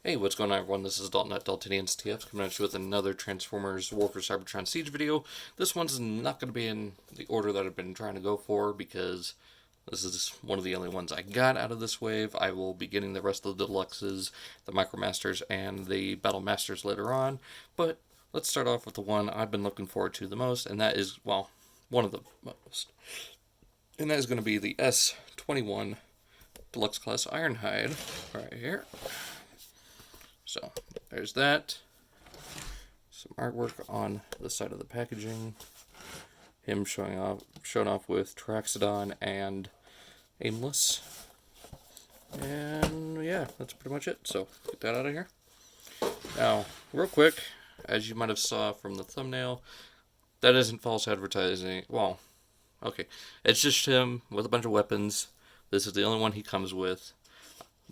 Hey, what's going on, everyone? This is Dalton at Daltonians TF coming at you with another Transformers War for Cybertron Siege video. This one's not going to be in the order that I've been trying to go for because this is one of the only ones I got out of this wave. I will be getting the rest of the Deluxes, the Micromasters, and the Battle Masters later on. But let's start off with the one I've been looking forward to the most, and that is, well, one of the most. And that is going to be the S-21 Deluxe Class Ironhide right here. So, there's that. Some artwork on the side of the packaging. Him showing off with Traxodon and Aimless. And yeah, that's pretty much it. So, get that out of here. Now, real quick, as you might have saw from the thumbnail, that isn't false advertising. Well, okay. It's just him with a bunch of weapons. This is the only one he comes with.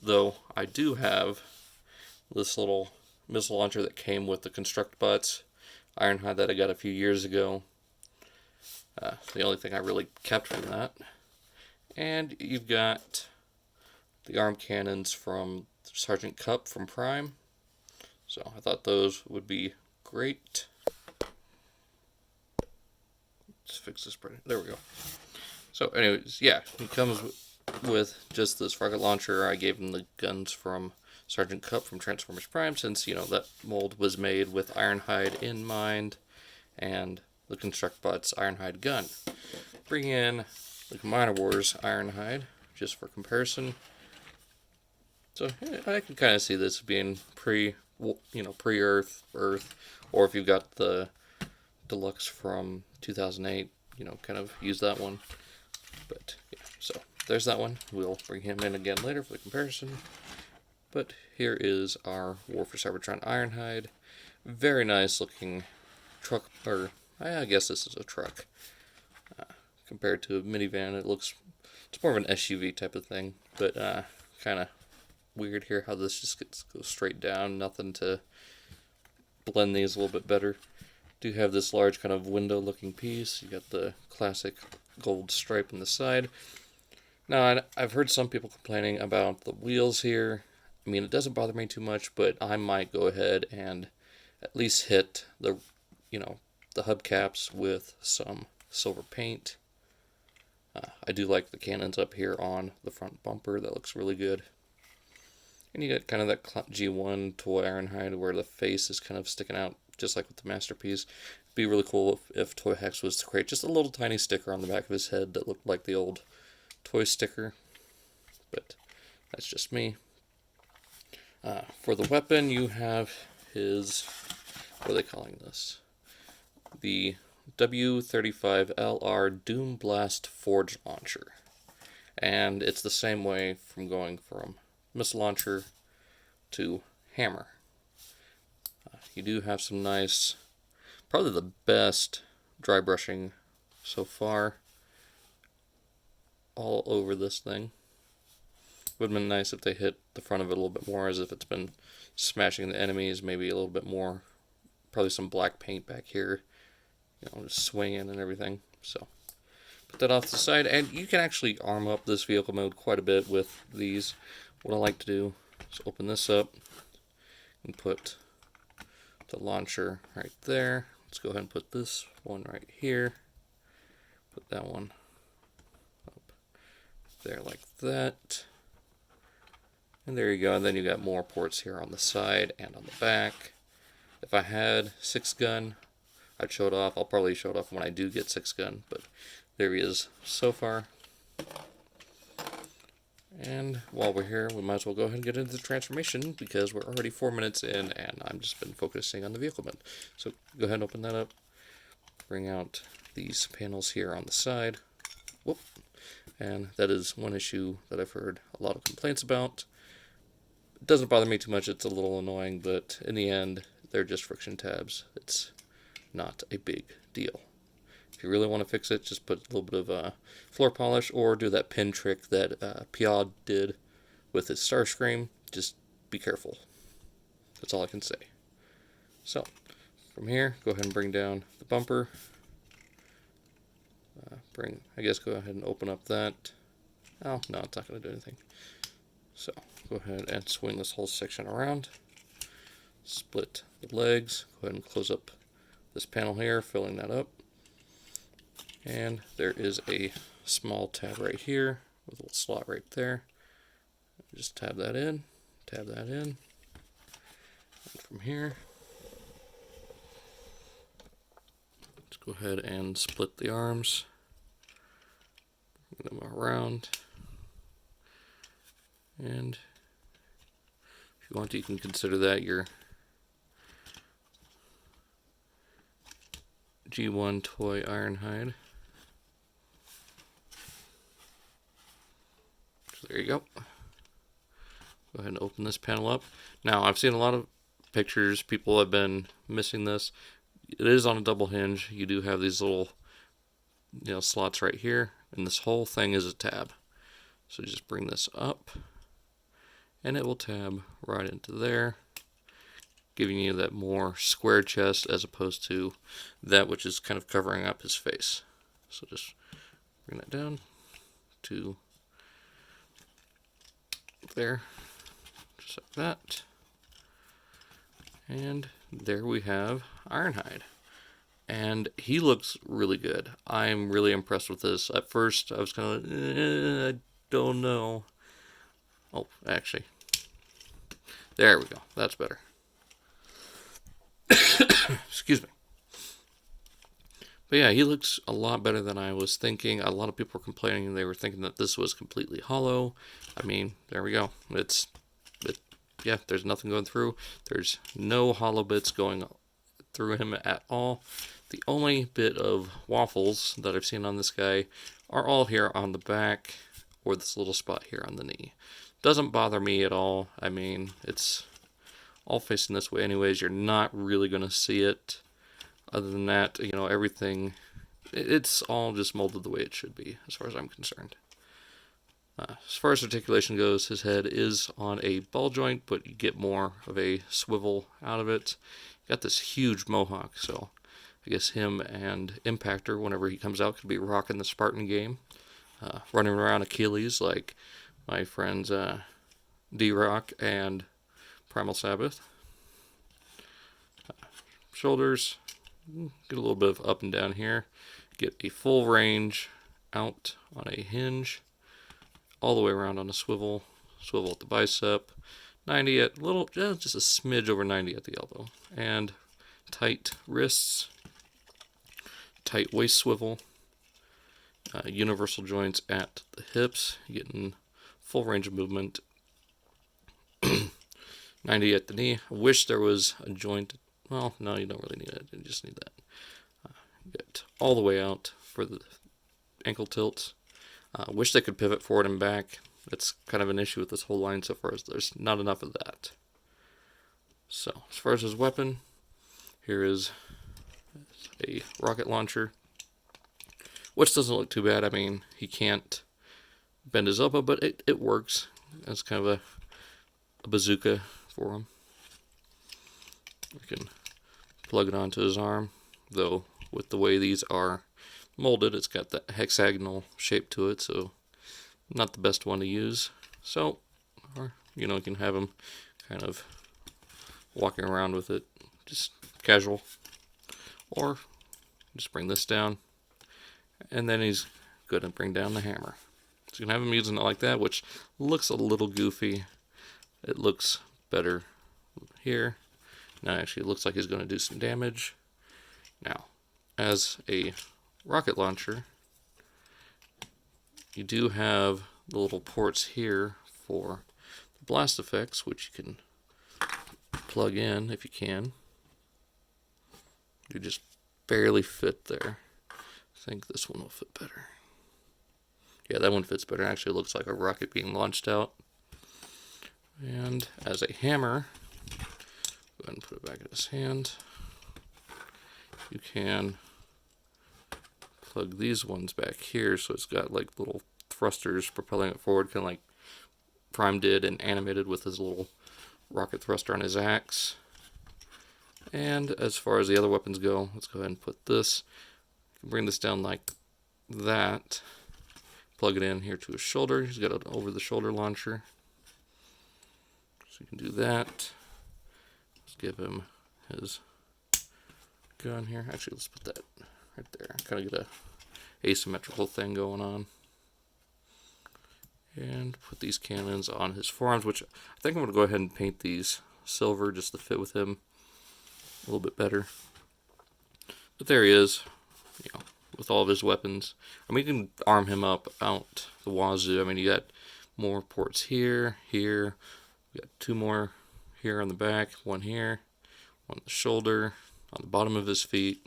Though, I do have this little missile launcher that came with the Construct Bots Ironhide that I got a few years ago. The only thing I really kept from that. And you've got the arm cannons from Sergeant Cup from Prime. So I thought those would be great. Let's fix this printer. There we go. So anyways, yeah, he comes with just this rocket launcher. I gave him the guns from Sergeant Cup from Transformers Prime, since, you know, that mold was made with Ironhide in mind, and the Constructbots Ironhide gun. Bring in the Combiner Wars Ironhide, just for comparison. So yeah, I can kind of see this being pre-Earth, Earth, or if you've got the Deluxe from 2008, you know, kind of use that one. But yeah, so there's that one. We'll bring him in again later for the comparison. But here is our War for Cybertron Ironhide. Very nice looking truck, or I guess this is a truck. Compared to a minivan, it's more of an SUV type of thing. But kind of weird here how this just goes straight down. Nothing to blend these a little bit better. Do have this large kind of window looking piece. You got the classic gold stripe on the side. Now, I've heard some people complaining about the wheels here. I mean, it doesn't bother me too much, but I might go ahead and at least hit the, the hubcaps with some silver paint. I do like the cannons up here on the front bumper. That looks really good. And you get kind of that G1 toy Ironhide where the face is kind of sticking out, just like with the Masterpiece. It'd be really cool if Toy Hex was to create just a little tiny sticker on the back of his head that looked like the old toy sticker. But that's just me. For the weapon, you have his, what are they calling this? The W35LR Doom Blast Forge Launcher. And it's the same way from going from missile launcher to hammer. You do have some nice, probably the best dry brushing so far all over this thing. Would have been nice if they hit the front of it a little bit more, as if it's been smashing the enemies, maybe a little bit more, probably some black paint back here, just swinging and everything. So put that off to the side, and you can actually arm up this vehicle mode quite a bit with these. What I like to do is open this up and put the launcher right there. Let's go ahead and put this one right here. Put that one up there like that. And there you go, and then you got more ports here on the side and on the back. If I had 6-gun, I'd show it off. I'll probably show it off when I do get 6-gun, but there he is so far. And while we're here, we might as well go ahead and get into the transformation, because we're already 4 minutes in, and I've just been focusing on the vehicle mode. So go ahead and open that up. Bring out these panels here on the side. Whoop. And that is one issue that I've heard a lot of complaints about. It doesn't bother me too much. It's a little annoying, but in the end, they're just friction tabs. It's not a big deal. If you really want to fix it, just put a little bit of floor polish, or do that pin trick that PRAAIHHM did with his Starscream. Just be careful. That's all I can say. So, from here, go ahead and bring down the bumper. Go ahead and open up that. Oh, no, it's not going to do anything. So, go ahead and swing this whole section around. split the legs. Go ahead and close up this panel here, filling that up. And there is a small tab right here with a little slot right there. Just tab that in, and from here, let's go ahead and split the arms, bring them around, and if you want to, you can consider that your G1 toy Ironhide. So there you go. Go ahead and open this panel up. Now, I've seen a lot of pictures. People have been missing this. It is on a double hinge. You do have these little, slots right here, and this whole thing is a tab. So just bring this up, and it will tab right into there, giving you that more square chest as opposed to that which is kind of covering up his face. So just bring that down to there. Just like that. And there we have Ironhide. And he looks really good. I'm really impressed with this. At first, I was kind of I don't know. Oh, actually. There we go. That's better. Excuse me. But yeah, he looks a lot better than I was thinking. A lot of people were complaining. They were thinking that this was completely hollow. I mean, there we go. Yeah, there's nothing going through. There's no hollow bits going through him at all. The only bit of waffles that I've seen on this guy are all here on the back or this little spot here on the knee. Doesn't bother me at all. I mean, it's all facing this way anyways. You're not really going to see it. Other than that, everything, it's all just molded the way it should be as far as I'm concerned. As far as articulation goes, his head is on a ball joint, but you get more of a swivel out of it. Got this huge mohawk, so I guess him and Impactor, whenever he comes out, could be rocking the Spartan game. Running around Achilles like my friends D-Rock and Primal Sabbath. Shoulders, get a little bit of up and down here. Get a full range out on a hinge. All the way around on a swivel at the bicep, 90 at just a smidge over 90 at the elbow, and tight wrists, tight waist swivel, universal joints at the hips, getting full range of movement, 90 at the knee. I wish there was a joint. Well, no, you don't really need it. You just need that. Get all the way out for the ankle tilts. Wish they could pivot forward and back. That's kind of an issue with this whole line so far, as there's not enough of that. So, as far as his weapon, here is a rocket launcher, which doesn't look too bad. I mean, he can't bend his elbow, but it works as kind of a bazooka for him. We can plug it onto his arm, though with the way these are molded, it's got that hexagonal shape to it, so not the best one to use. So, or you can have him kind of walking around with it, just casual, or just bring this down, and then he's good to bring down the hammer. So you can have him using it like that, which looks a little goofy. It looks better here. Now actually it looks like he's going to do some damage. Now, as a rocket launcher, you do have the little ports here for the blast effects, which you can plug in if you can. You just barely fit there. I think this one will fit better. Yeah, that one fits better. Actually, it looks like a rocket being launched out. And as a hammer, go ahead and put it back in his hand. You can plug these ones back here, so it's got like little thrusters propelling it forward, kind of like Prime did and animated with his little rocket thruster on his axe. And as far as the other weapons go, let's go ahead and put this. You can bring this down like that. Plug it in here to his shoulder. He's got an over-the-shoulder launcher, so you can do that. Let's give him his gun here. Actually, let's put that right there. Kind of get a asymmetrical thing going on. And put these cannons on his forearms, which I think I'm going to go ahead and paint these silver just to fit with him a little bit better. But there he is, you know, with all of his weapons. I mean, you can arm him up out the wazoo. I mean, you got more ports here, here. You got 2 more here on the back, 1 here, 1 on the shoulder, on the bottom of his feet,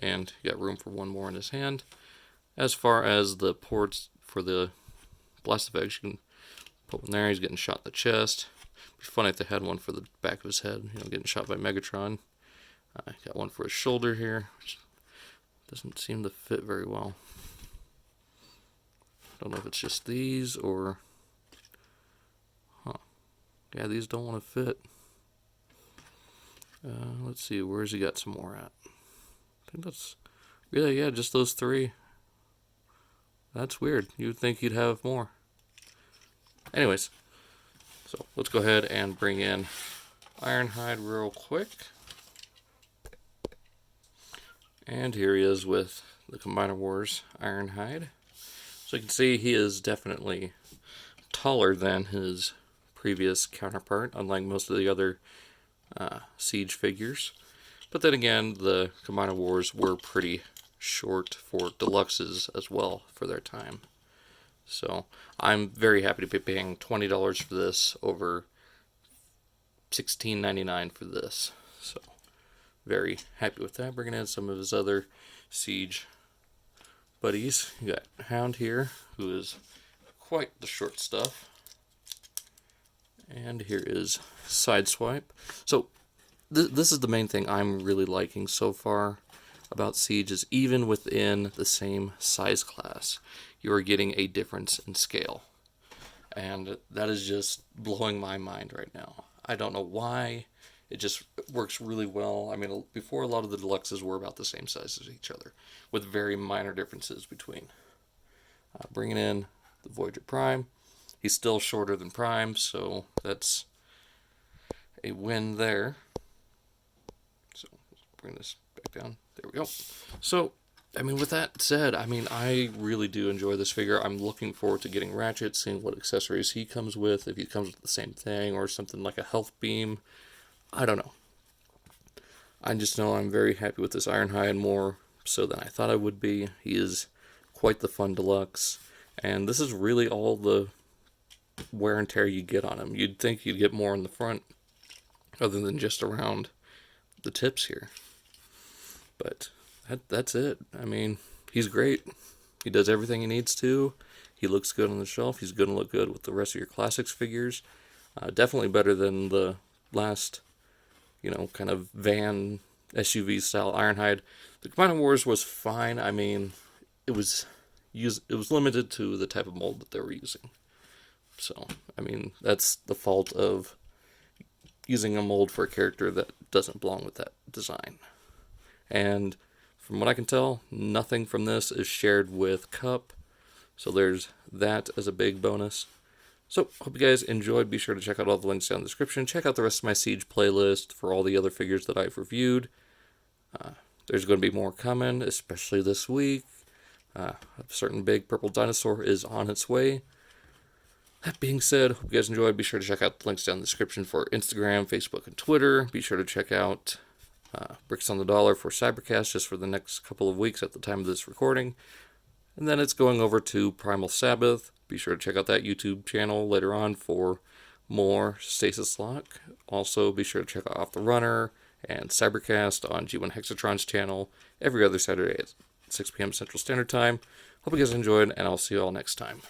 and you got room for 1 more in his hand. As far as the ports for the blast effects, you can put 1 there. He's getting shot in the chest. It'd be funny if they had 1 for the back of his head, you know, getting shot by Megatron. Got 1 for his shoulder here, which doesn't seem to fit very well. Don't know if it's just these or... Yeah, these don't want to fit. Let's see, where's he got some more at? I think that's... Yeah, just those 3. That's weird. You'd think you'd have more. Anyways, so let's go ahead and bring in Ironhide real quick. And here he is with the Combiner Wars Ironhide. So you can see he is definitely taller than his previous counterpart, unlike most of the other Siege figures. But then again, the Combiner Wars were pretty short for deluxes as well for their time. So I'm very happy to be paying $20 for this over $16.99 for this. So very happy with that. Bringing in some of his other Siege buddies. You got Hound here, who is quite the short stuff. And here is Sideswipe. So this is the main thing I'm really liking so far about Siege, is even within the same size class, you are getting a difference in scale. And that is just blowing my mind right now. I don't know why. It just works really well. I mean, before, a lot of the deluxes were about the same size as each other, with very minor differences between. Bringing in the Voyager Prime. He's still shorter than Prime, so that's a win there. So let's bring this back down. There we go. So, I mean, with that said, I mean, I really do enjoy this figure. I'm looking forward to getting Ratchet, seeing what accessories he comes with, if he comes with the same thing, or something like a health beam. I don't know. I just know I'm very happy with this Ironhide, more so than I thought I would be. He is quite the fun deluxe, and this is really all the wear and tear you get on him. You'd think you'd get more in the front, other than just around the tips here. But that's it. I mean, he's great. He does everything he needs to. He looks good on the shelf. He's going to look good with the rest of your classics figures. Definitely better than the last, you know, kind of van SUV style Ironhide. The Combiner Wars was fine. I mean, it was limited to the type of mold that they were using. So, I mean, that's the fault of using a mold for a character that doesn't belong with that design. And from what I can tell, nothing from this is shared with Cup. So there's that as a big bonus. So, hope you guys enjoyed. Be sure to check out all the links down in the description. Check out the rest of my Siege playlist for all the other figures that I've reviewed. There's going to be more coming, especially this week. A certain big purple dinosaur is on its way. That being said, hope you guys enjoyed. Be sure to check out the links down in the description for Instagram, Facebook, and Twitter. Be sure to check out Bricks on the Dollar for Cybercast just for the next couple of weeks at the time of this recording. And then it's going over to Primal Sabbath. Be sure to check out that YouTube channel later on for more Stasis Lock. Also, be sure to check out Off the Runner and Cybercast on G1 Hexatron's channel every other Saturday at 6 p.m. Central Standard Time. Hope you guys enjoyed, and I'll see you all next time.